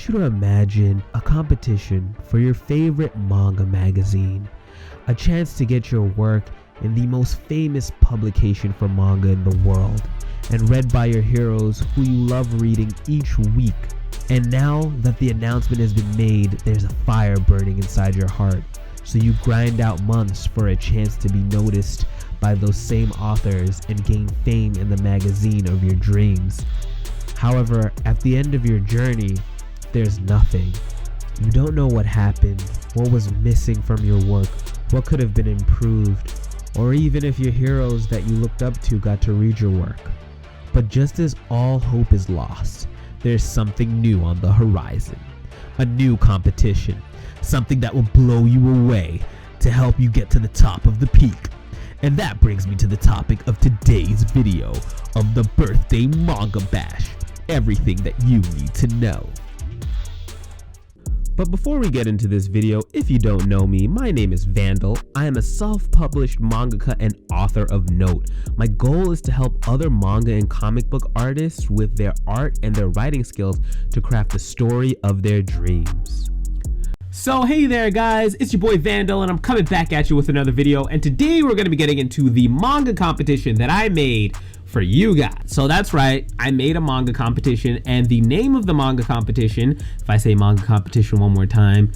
want you to imagine a competition for your favorite manga magazine, a chance to get your work in the most famous publication for manga in the world, and read by your heroes who you love reading each week. And now that the announcement has been made, there's a fire burning inside your heart, so you grind out months for a chance to be noticed by those same authors and gain fame in the magazine of your dreams. However, at the end of your journey, there's nothing. You don't know what happened, what was missing from your work, what could have been improved, or even if your heroes that you looked up to got to read your work. But just as all hope is lost, there's something new on the horizon. A new competition, something that will blow you away to help you get to the top of the peak. And that brings me to the topic of today's video of the Birthday Manga Bash. Everything that you need to know. But before we get into this video, if you don't know me, my name is Vandal. I am a self-published mangaka and author of note. My goal is to help other manga and comic book artists with their art and their writing skills to craft the story of their dreams. So hey there guys, it's your boy Vandal and I'm coming back at you with another video, and today we're going to be getting into the manga competition that I made for you guys. So that's right, I made a manga competition, and the name of the manga competition, if I say manga competition one more time,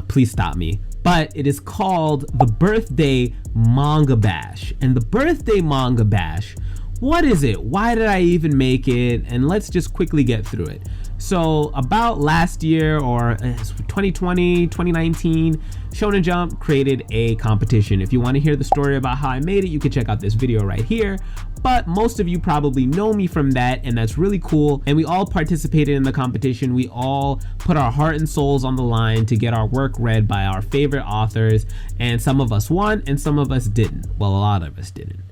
please stop me, but it is called the Birthday Manga Bash. And the Birthday Manga Bash, what is it? Why did I even make it? And let's just quickly get through it. So about last year, or 2020, 2019, Shonen Jump created a competition. If you want to hear the story about how I made it, you can check out this video right here. But most of you probably know me from that, and that's really cool. And we all participated in the competition. We all put our heart and souls on the line to get our work read by our favorite authors. And some of us won and some of us didn't. Well, a lot of us didn't.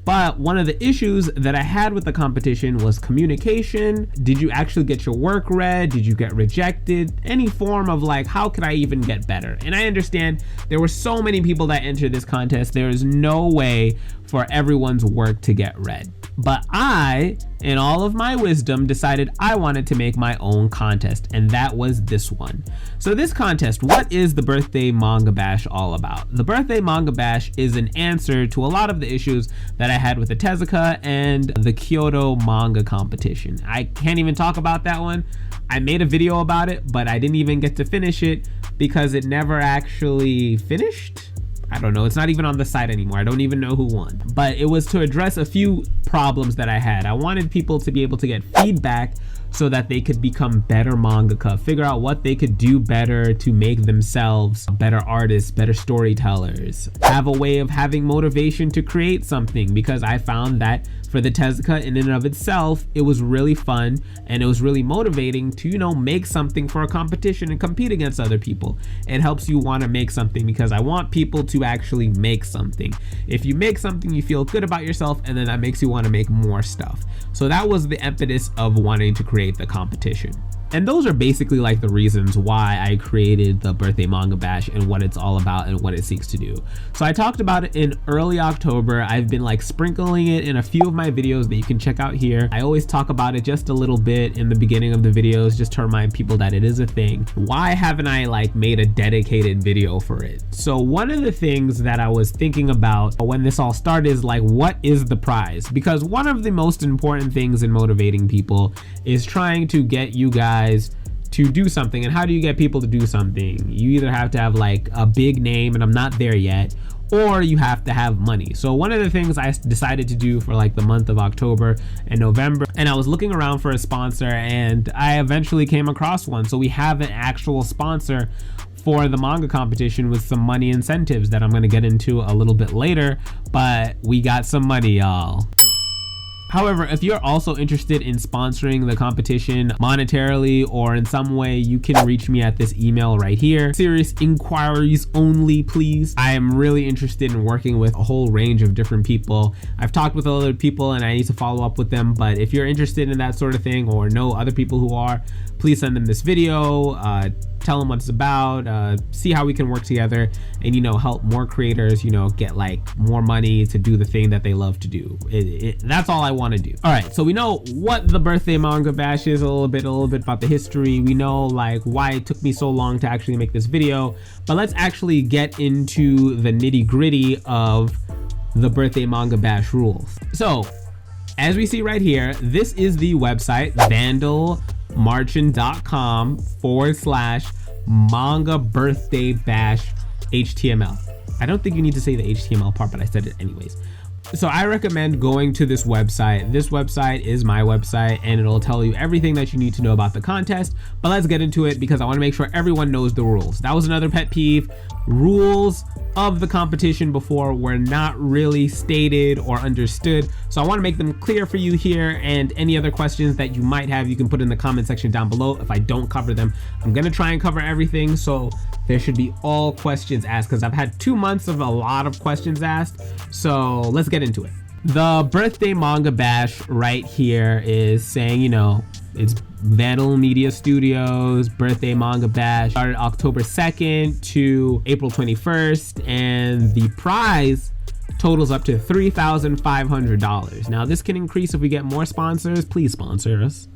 But one of the issues that I had with the competition was communication. Did you actually get your work read? Did you get rejected? Any form of like, how could I even get better? And I understand there were so many people that entered this contest. There is no way for everyone's work to get read. But I, in all of my wisdom, decided I wanted to make my own contest, and that was this one. So this contest, what is the Birthday Manga Bash all about? The Birthday Manga Bash is an answer to a lot of the issues that I had with the Tezuka and the Kyoto manga competition. I can't even talk about that one. I made a video about it, but I didn't even get to finish it because it never actually finished. I don't know, it's not even on the site anymore. I don't even know who won. But it was to address a few problems that I had. I wanted people to be able to get feedback so that they could become better mangaka, figure out what they could do better to make themselves better artists, better storytellers, have a way of having motivation to create something, because I found that for the Tezuka in and of itself, it was really fun and it was really motivating to, you know, make something for a competition and compete against other people. It helps you want to make something because I want people to actually make something. If you make something, you feel good about yourself, and then that makes you want to make more stuff. So that was the impetus of wanting to create the competition. And those are basically like the reasons why I created the Birthday Manga Bash and what it's all about and what it seeks to do. So I talked about it in early October. I've been like sprinkling it in a few of my videos that you can check out here. I always talk about it just a little bit in the beginning of the videos just to remind people that it is a thing. Why haven't I like made a dedicated video for it? So one of the things that I was thinking about when this all started is like, what is the prize? Because one of the most important things in motivating people is trying to get you guys to do something. And how do you get people to do something? You either have to have like a big name, and I'm not there yet, or you have to have money. So one of the things I decided to do for like the month of October and November, and I was looking around for a sponsor, and I eventually came across one. So we have an actual sponsor for the manga competition with some money incentives that I'm going to get into a little bit later, but we got some money, y'all. However, if you're also interested in sponsoring the competition monetarily or in some way, you can reach me at this email right here. Serious inquiries only, please. I am really interested in working with a whole range of different people. I've talked with other people and I need to follow up with them, but if you're interested in that sort of thing or know other people who are, please send them this video, tell them what it's about, see how we can work together and, you know, help more creators, you know, get like more money to do the thing that they love to do. That's all I want to do. All right, so we know what the birthday manga bash is, a little bit about the history. We know like why it took me so long to actually make this video, but let's actually get into the nitty-gritty of the birthday manga bash rules. So as we see right here, this is the website vandalmarchand.com/manga birthday bash HTML. I don't think you need to say the HTML part, but I said it anyways. So I recommend going to this website. This website is my website and it'll tell you everything that you need to know about the contest. But let's get into it because I want to make sure everyone knows the rules. That was another pet peeve. Rules of the competition before were not really stated or understood. So I want to make them clear for you here, and any other questions that you might have, you can put in the comment section down below. If I don't cover them, I'm going to try and cover everything. So there should be all questions asked because I've had 2 months of a lot of questions asked. So let's get into it. The birthday manga bash right here is saying, you know, it's Vandal Media Studios birthday manga bash started October 2nd to April 21st, and the prize totals up to $3,500. Now this can increase if we get more sponsors. Please sponsor us.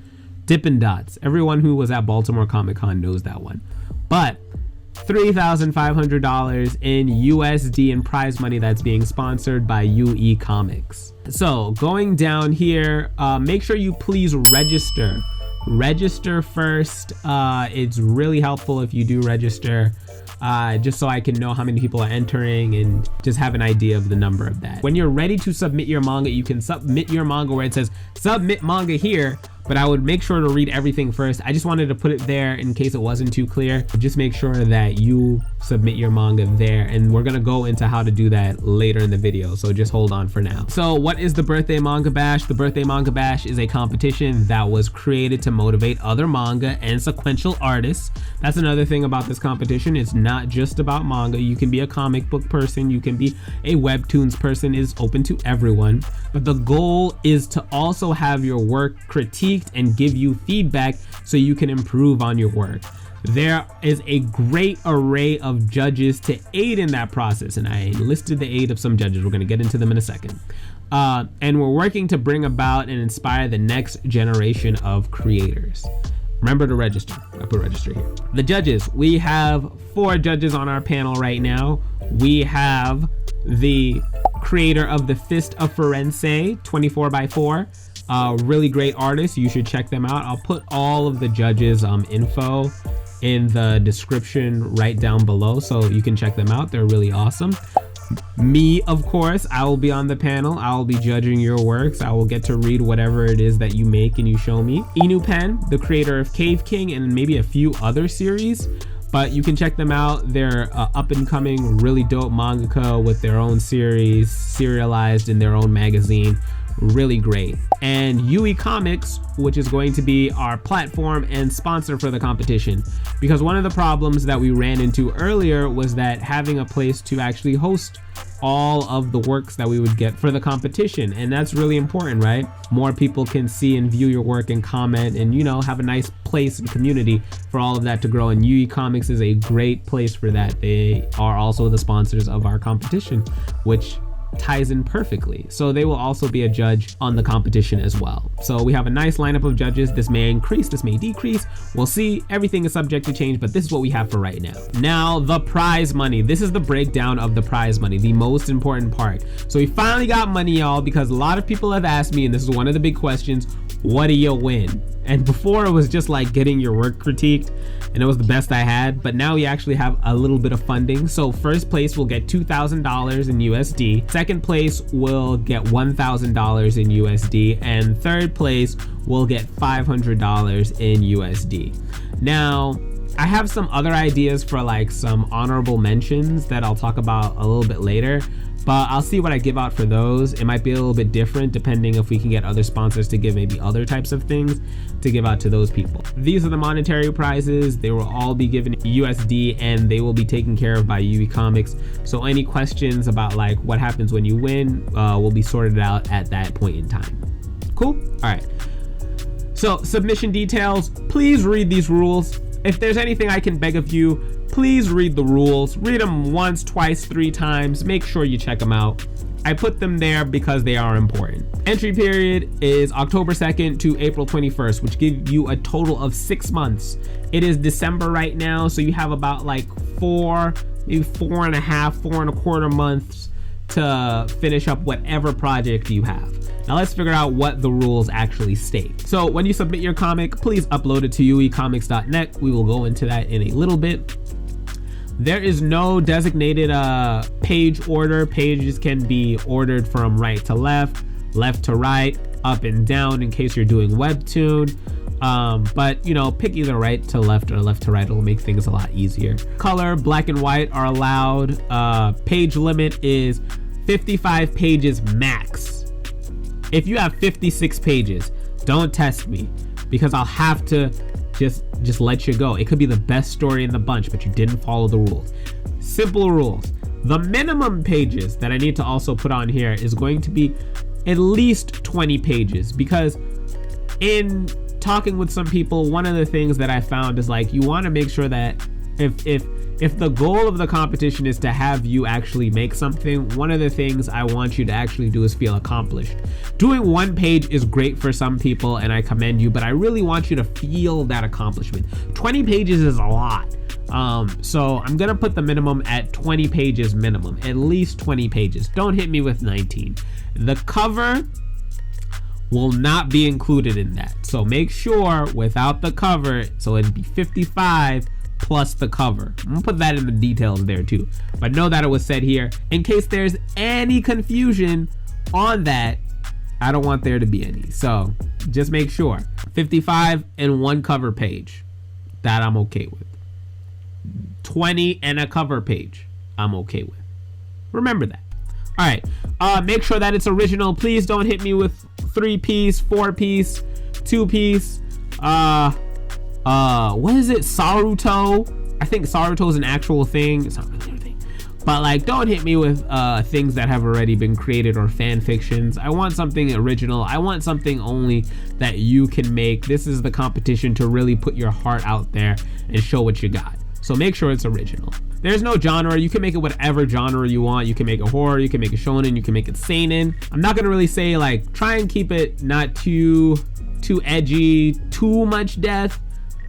Dippin' Dots. Everyone who was at Baltimore Comic Con knows that one. But $3,500 in USD in prize money that's being sponsored by UE Comics. So going down here, make sure you please register first. It's really helpful if you do register, just so I can know how many people are entering and just have an idea of the number of that. When you're ready to submit your manga, you can submit your manga where it says submit manga here, but I would make sure to read everything first. I just wanted to put it there in case it wasn't too clear. Just make sure that you submit your manga there, and we're gonna go into how to do that later in the video, so just hold on for now. So what is the birthday manga bash? The birthday manga bash is a competition that was created to motivate other manga and sequential artists. That's another thing about this competition. It's not just about manga. You can be a comic book person, you can be a webtoons person. It's open to everyone, but the goal is to also have your work critiqued and give you feedback so you can improve on your work. There is a great array of judges to aid in that process, and I listed the aid of some judges. We're going to get into them in a second. And we're working to bring about and inspire the next generation of creators. Remember to register. I put register here. The judges, we have 4 judges on our panel right now. We have the creator of the Fist of Firenze 24x4. Really great artists. You should check them out. I'll put all of the judges info in the description right down below so you can check them out. They're really awesome. Me, of course, I will be on the panel. I will be judging your works. I will get to read whatever it is that you make and you show me. Inu Pen, the creator of Cave King and maybe a few other series, but you can check them out. They're up and coming, really dope mangaka with their own series, serialized in their own magazine. Really great. And UE Comics, which is going to be our platform and sponsor for the competition, because one of the problems that we ran into earlier was that having a place to actually host all of the works that we would get for the competition, and that's really important, right? More people can see and view your work and comment and, you know, have a nice place and community for all of that to grow, and UE Comics is a great place for that. They are also the sponsors of our competition, which ties in perfectly. So they will also be a judge on the competition as well. So we have a nice lineup of judges. This may increase, this may decrease. We'll see. Everything is subject to change, but this is what we have for right now. Now, the prize money. This is the breakdown of the prize money, the most important part. So we finally got money, y'all, because a lot of people have asked me, and this is one of the big questions, what do you win? And before it was just like getting your work critiqued, and it was the best I had, but now we actually have a little bit of funding. So first place will get $2,000 in USD, second place will get $1,000 in USD, and third place will get $500 in USD. Now, I have some other ideas for like some honorable mentions that I'll talk about a little bit later, but I'll see what I give out for those. It might be a little bit different depending if we can get other sponsors to give maybe other types of things to give out to those people. These are the monetary prizes. They will all be given USD and they will be taken care of by UE Comics. So any questions about like what happens when you win will be sorted out at that point in time. Cool? All right. So submission details, please read these rules. if there's anything I can beg of you, please read the rules. Read them once, twice, 3 times. Make sure you check them out. I put them there because they are important. Entry period is October 2nd to April 21st, which gives you a total of 6 months. It is December right now, so you have about like 4, maybe 4.5, 4.25 months to finish up whatever project you have. Now let's figure out what the rules actually state. So when you submit your comic, please upload it to uecomics.net. We will go into that in a little bit. There is no designated page order. Pages can be ordered from right to left, left to right, up and down in case you're doing Webtoon. But you know, pick either right to left or left to right. It'll make things a lot easier. Color, black and white are allowed. Page limit is 55 pages max. If you have 56 pages, don't test me because I'll have to just let you go. It could be the best story in the bunch, but you didn't follow the rules. Simple rules. The minimum pages that I need to also put on here is going to be at least 20 pages, because in talking with some people, one of the things that I found is like, you want to make sure that if the goal of the competition is to have you actually make something, one of the things I want you to actually do is feel accomplished. Doing 1 page is great for some people and I commend you, but I really want you to feel that accomplishment. 20 pages is a lot. So I'm gonna put the minimum at 20 pages minimum, at least 20 pages. Don't hit me with 19. The cover will not be included in that. So make sure without the cover, so it'd be 55 plus the cover. I'm gonna put that in the details there too, but know that it was said here in case there's any confusion on that. I don't want there to be any, so just make sure 55 and 1 cover page, that I'm okay with. 20 and a cover page, I'm okay with. Remember that. All right, make sure that it's original. Please don't hit me with 3-piece, 4-piece, 2-piece. What is it? Saruto? I think Saruto is an actual thing. It's not really a thing, but like, don't hit me with things that have already been created or fan fictions. I want something original. I want something only that you can make. This is the competition to really put your heart out there and show what you got. So make sure it's original. There's no genre. You can make it whatever genre you want. You can make a horror, you can make a shonen, you can make it seinen. I'm not gonna really say like, try and keep it not too edgy, too much death.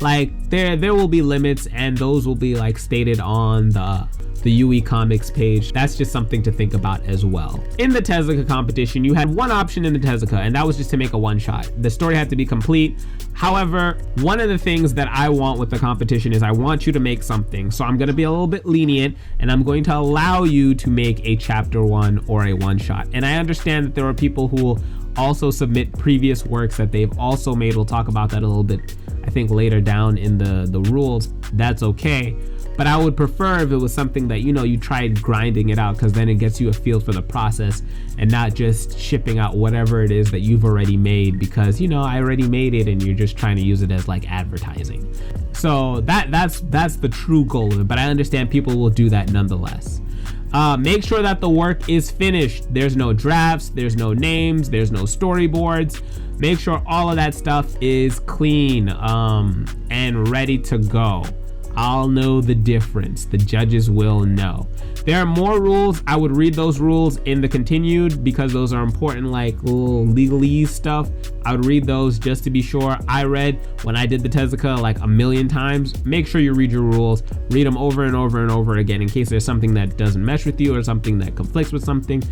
Like there will be limits, and those will be like stated on the UE Comics page. That's just something to think about as well. In the Tezuka competition, you had one option in the Tezuka, and that was just to make a one-shot. The story had to be complete. However, one of the things that I want with the competition is I want you to make something. So I'm gonna be a little bit lenient, and I'm going to allow you to make a chapter 1 or a one-shot. And I understand that there are people who will also submit previous works that they've also made. We'll talk about that a little bit, I think, later down in the rules. That's okay. But I would prefer if it was something that, you know, you tried grinding it out, because then it gets you a feel for the process and not just shipping out whatever it is that you've already made because, you know, I already made it and you're just trying to use it as like advertising. So that's the true goal of it, but I understand people will do that nonetheless. Make sure that the work is finished. There's no drafts, there's no names, there's no storyboards. Make sure all of that stuff is clean and ready to go. I'll know the difference. The judges will know. There are more rules. I would read those rules in the continued because those are important, like little legalese stuff. I would read those just to be sure. I read when I did the Tezuka like a million times. Make sure you read your rules. Read them over and over and over again in case there's something that doesn't mesh with you or something that conflicts with something.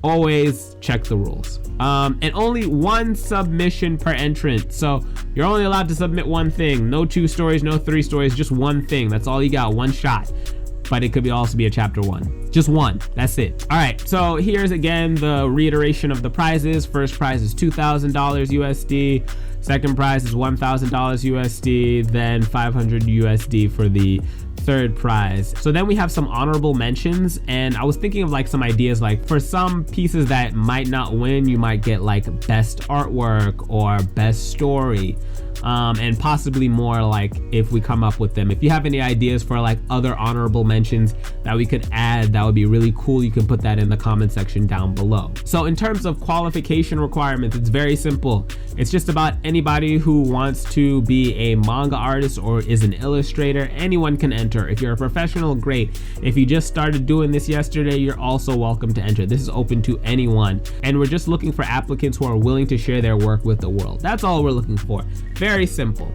Always check the rules. And only 1 submission per entrant. So you're only allowed to submit 1 thing. No 2 stories, no 3 stories, just 1 thing. That's all you got, 1 shot. But it could also be a chapter 1. Just 1, that's it. All right, so here's again the reiteration of the prizes. First prize is $2,000 USD. Second prize is $1,000 USD. Then $500 USD for the third prize. So then we have some honorable mentions, and I was thinking of like some ideas, like for some pieces that might not win, you might get like best artwork or best story, and possibly more like if we come up with them. If you have any ideas for like other honorable mentions that we could add, that would be really cool. You can put that in the comment section down below. So in terms of qualification requirements, it's very simple. It's just about anybody who wants to be a manga artist or is an illustrator. Anyone can enter. If you're a professional, great. If you just started doing this yesterday, you're also welcome to enter. This is open to anyone, and we're just looking for applicants who are willing to share their work with the world. That's all we're looking for. Very simple.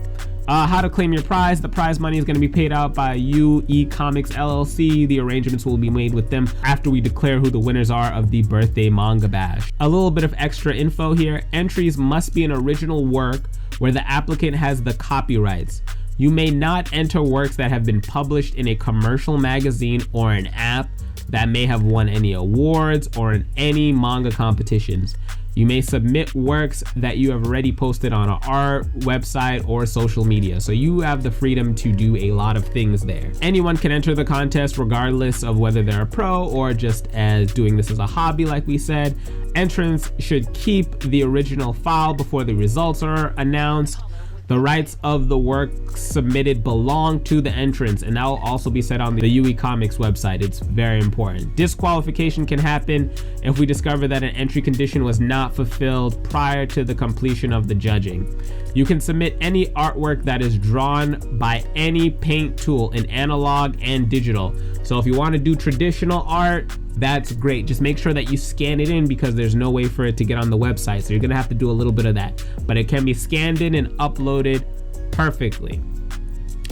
How to claim your prize. The prize money is going to be paid out by UE Comics LLC. The arrangements will be made with them after we declare who the winners are of the birthday manga bash. A little bit of extra info here. Entries must be an original work where the applicant has the copyrights. You may not enter works that have been published in a commercial magazine or an app that may have won any awards or in any manga competitions. You may submit works that you have already posted on an art website or social media. So you have the freedom to do a lot of things there. Anyone can enter the contest regardless of whether they're a pro or just as doing this as a hobby, like we said. Entrants should keep the original file before the results are announced. The rights of the work submitted belong to the entrants, and that will also be set on the UE Comics website. It's very important. Disqualification can happen if we discover that an entry condition was not fulfilled prior to the completion of the judging. You can submit any artwork that is drawn by any paint tool in analog and digital. So if you want to do traditional art, that's great. Just make sure that you scan it in, because there's no way for it to get on the website. So you're gonna have to do a little bit of that, but it can be scanned in and uploaded perfectly.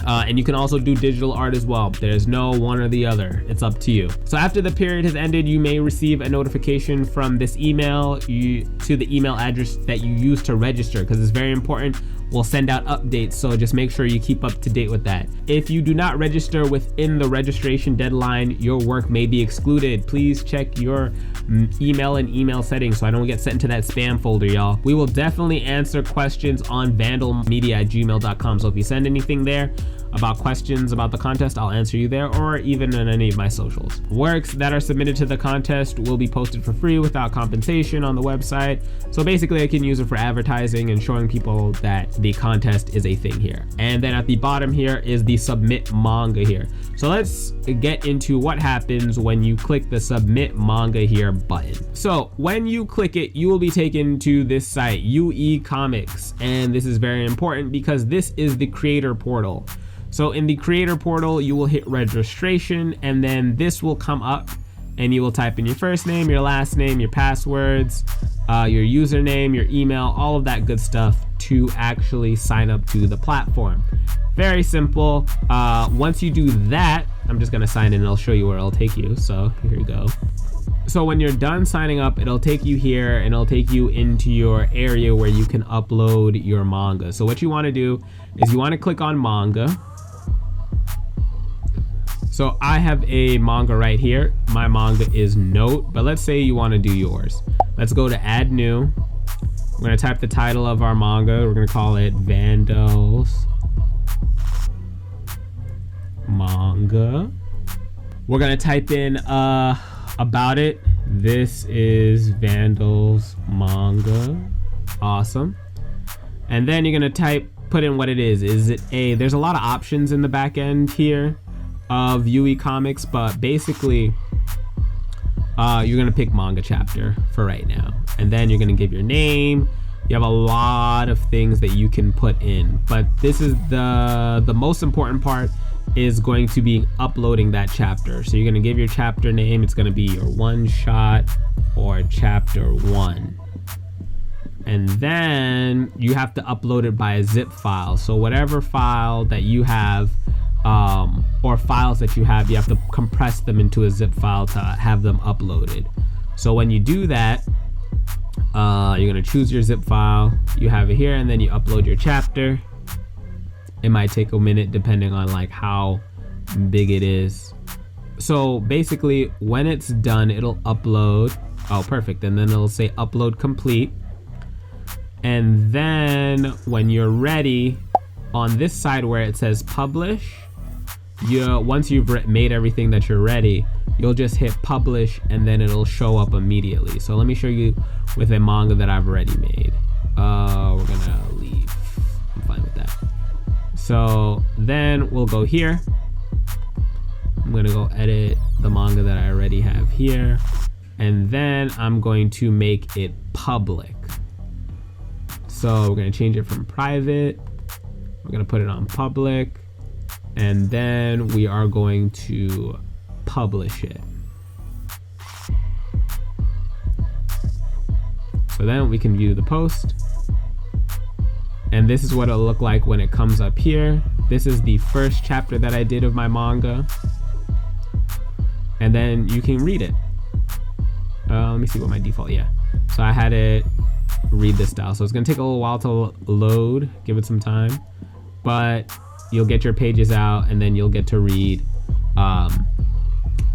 And you can also do digital art as well. There's no one or the other. It's up to you. So after the period has ended, you may receive a notification from this email to the email address that you use to register, because it's very important. We'll send out updates, so just make sure you keep up to date with that. If you do not register within the registration deadline, your work may be excluded. Please check your email and email settings so I don't get sent into that spam folder, y'all. We will definitely answer questions on vandalmedia@gmail.com. So if you send anything there about questions about the contest, I'll answer you there, or even on any of my socials. Works that are submitted to the contest will be posted for free without compensation on the website. So basically I can use it for advertising and showing people that the contest is a thing here. And then at the bottom here is the submit manga here. So let's get into what happens when you click the submit manga here button. So when you click it, you will be taken to this site, UE Comics. And this is very important because this is the creator portal. So in the creator portal, you will hit registration, and then this will come up, and you will type in your first name, your last name, your passwords, your username, your email, all of that good stuff to actually sign up to the platform. Very simple. Once you do that, I'm just gonna sign in and I'll show you where it'll take you. So here you go. So when you're done signing up, it'll take you here and it'll take you into your area where you can upload your manga. So what you wanna do is you wanna click on manga. So I have a manga right here. My manga is Note, but let's say you want to do yours. Let's go to add new. We're going to type the title of our manga. We're going to call it Vandal's Manga. We're going to type in about it. This is Vandal's Manga. Awesome. And then you're going to put in what it is. Is it there's a lot of options in the back end here of UE Comics, but basically you're gonna pick manga chapter for right now, and then you're gonna give your name. You have a lot of things that you can put in, but this is the most important part is going to be uploading that chapter. So you're gonna give your chapter name. It's gonna be your one shot or chapter 1, and then you have to upload it by a zip file. So whatever file that you have, or files that you have to compress them into a zip file to have them uploaded. So when you do that, you're gonna choose your zip file, you have it here, and then you upload your chapter. It might take a minute depending on like how big it is. So basically when it's done, it'll upload. Oh, perfect. And then it'll say upload complete. And then when you're ready, on this side where it says publish, once you've made everything that you're ready, you'll just hit publish and then it'll show up immediately. So let me show you with a manga that I've already made. We're gonna leave. I'm fine with that. So then we'll go here. I'm gonna go edit the manga that I already have here, and then I'm going to make it public. So we're gonna change it from private. We're gonna put it on public, and then we are going to publish it. So then we can view the post, and this is what it'll look like when it comes up here. This is the first chapter that I did of my manga, and then you can read it. Let me see what my default, so I had it read this style, so it's gonna take a little while to load. Give it some time, but you'll get your pages out and then you'll get to read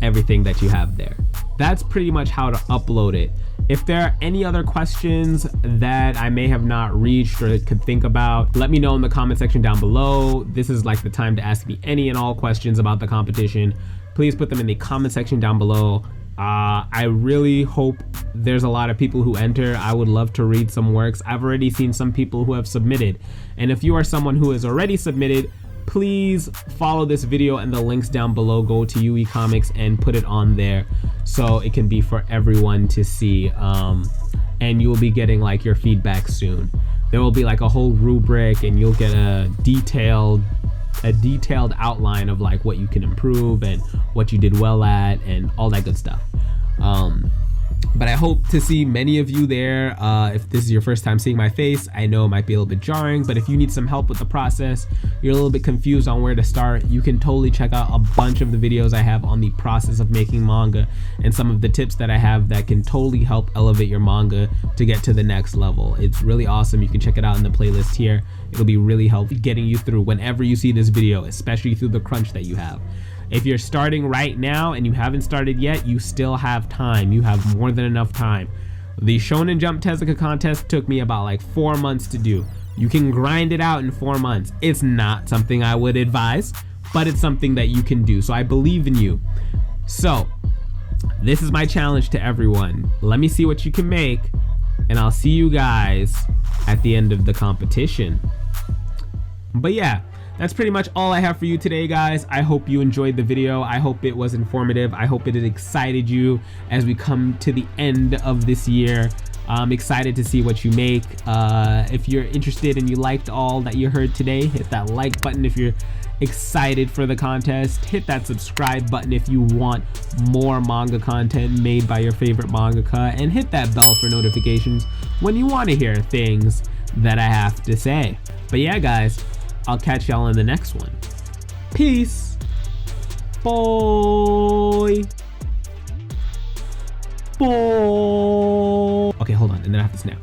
everything that you have there. That's pretty much how to upload it. If there are any other questions that I may have not reached or could think about, let me know in the comment section down below. This is like the time to ask me any and all questions about the competition. Please put them in the comment section down below. I really hope there's a lot of people who enter. I would love to read some works. I've already seen some people who have submitted, and if you are someone who has already submitted, please follow this video and the links down below. Go to UE Comics and put it on there so it can be for everyone to see, and you will be getting like your feedback soon. There will be like a whole rubric, and you'll get a detailed outline of like what you can improve and what you did well at and all that good stuff. But I hope to see many of you there. If this is your first time seeing my face, I know it might be a little bit jarring, but if you need some help with the process, you're a little bit confused on where to start, you can totally check out a bunch of the videos I have on the process of making manga and some of the tips that I have that can totally help elevate your manga to get to the next level. It's really awesome. You can check it out in the playlist here. It'll be really helpful getting you through whenever you see this video, especially through the crunch that you have. If you're starting right now and you haven't started yet, you still have time. You have more than enough time. The Shonen Jump Tezuka contest took me about like 4 months to do. You can grind it out in 4 months. It's not something I would advise, but it's something that you can do. So I believe in you. So this is my challenge to everyone. Let me see what you can make, and I'll see you guys at the end of the competition. But yeah, that's pretty much all I have for you today, guys. I hope you enjoyed the video. I hope it was informative. I hope it excited you as we come to the end of this year. I'm excited to see what you make. If you're interested and you liked all that you heard today, hit that like button. If you're excited for the contest, hit that subscribe button if you want more manga content made by your favorite mangaka, and hit that bell for notifications when you want to hear things that I have to say. But yeah, guys, I'll catch y'all in the next one. Peace. Boy. Okay, hold on, and then I have to snap.